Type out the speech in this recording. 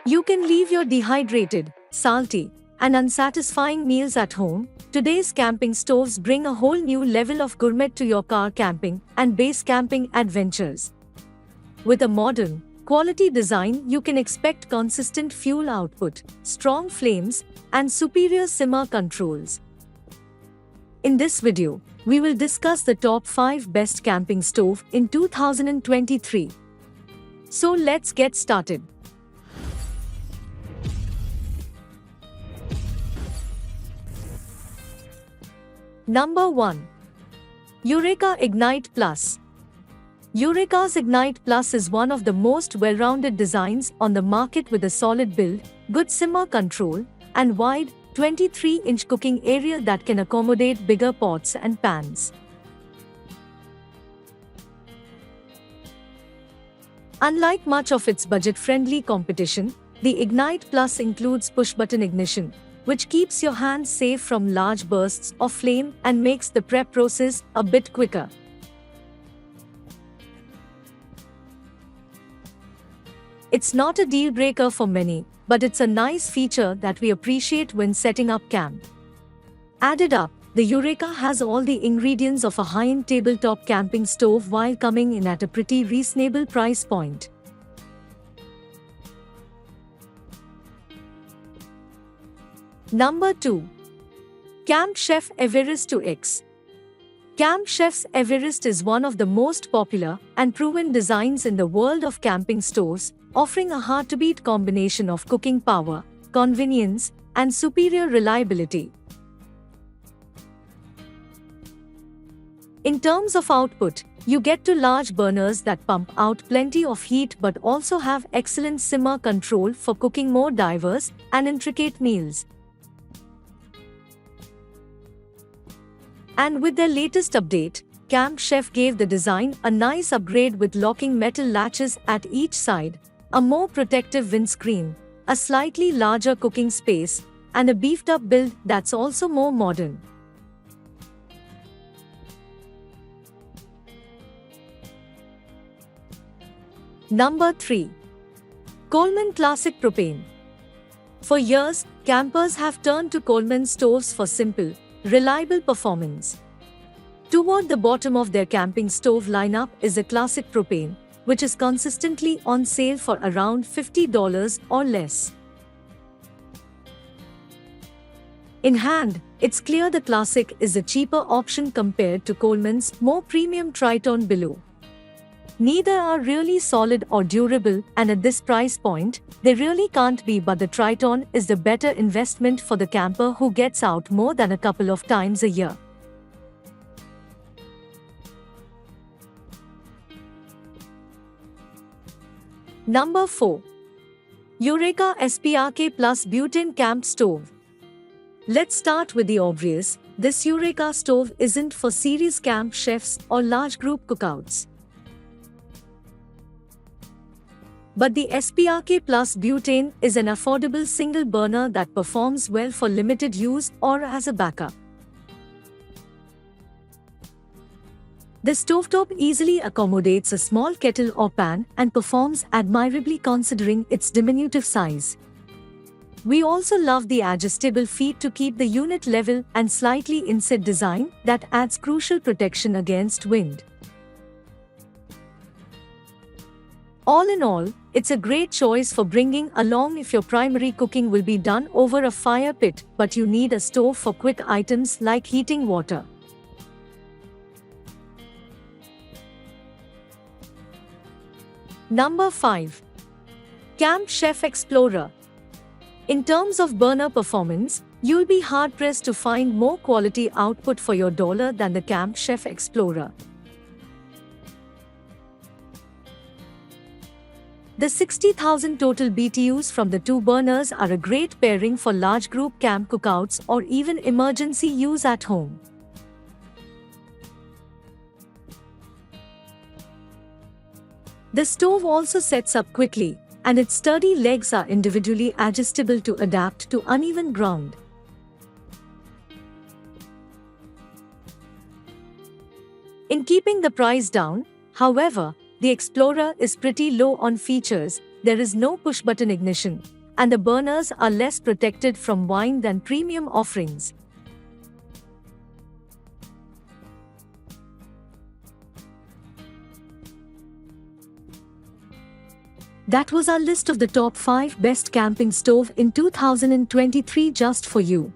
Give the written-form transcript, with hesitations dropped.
You can leave your dehydrated, salty, and unsatisfying meals at home. Today's camping stoves bring a whole new level of gourmet to your car camping and base camping adventures. With a modern, quality design, you can expect consistent fuel output, strong flames, and superior simmer controls. In this video, we will discuss the top 5 best camping stove in 2023. So let's get started. Number 1. Eureka Ignite Plus. Eureka's Ignite Plus is one of the most well-rounded designs on the market with a solid build, good simmer control, and wide, 23-inch cooking area that can accommodate bigger pots and pans. Unlike much of its budget-friendly competition, the Ignite Plus includes push-button ignition, which keeps your hands safe from large bursts of flame and makes the prep process a bit quicker. It's not a deal breaker for many, but it's a nice feature that we appreciate when setting up camp. Added up, the Eureka has all the ingredients of a high-end tabletop camping stove while coming in at a pretty reasonable price point. Number 2. Camp Chef Everest 2X. Camp Chef's Everest is one of the most popular and proven designs in the world of camping stoves, offering a hard-to-beat combination of cooking power, convenience, and superior reliability. In terms of output, you get two large burners that pump out plenty of heat but also have excellent simmer control for cooking more diverse and intricate meals. And with their latest update, Camp Chef gave the design a nice upgrade with locking metal latches at each side, a more protective windscreen, a slightly larger cooking space, and a beefed-up build that's also more modern. Number 3. Coleman Classic Propane. For years, campers have turned to Coleman stoves for simple, reliable performance. Toward the bottom of their camping stove lineup is a Classic Propane, which is consistently on sale for around $50 or less. In hand, it's clear the Classic is a cheaper option compared to Coleman's more premium Triton below. Neither are really solid or durable, and at this price point, they really can't be, but the Triton is the better investment for the camper who gets out more than a couple of times a year. Number 4. Eureka SPRK Plus Butane Camp Stove. Let's start with the obvious. This Eureka stove isn't for serious camp chefs or large group cookouts. But the SPRK Plus Butane is an affordable single burner that performs well for limited use or as a backup. The stovetop easily accommodates a small kettle or pan and performs admirably considering its diminutive size. We also love the adjustable feet to keep the unit level and slightly inset design that adds crucial protection against wind. All in all, it's a great choice for bringing along if your primary cooking will be done over a fire pit, but you need a stove for quick items like heating water. Number 5. Camp Chef Explorer. In terms of burner performance, you'll be hard-pressed to find more quality output for your dollar than the Camp Chef Explorer. The 60,000 total BTUs from the two burners are a great pairing for large group camp cookouts or even emergency use at home. The stove also sets up quickly, and its sturdy legs are individually adjustable to adapt to uneven ground. In keeping the price down, however, the Explorer is pretty low on features, there is no push-button ignition, and the burners are less protected from wind than premium offerings. That was our list of the top 5 best camping stove in 2023 just for you.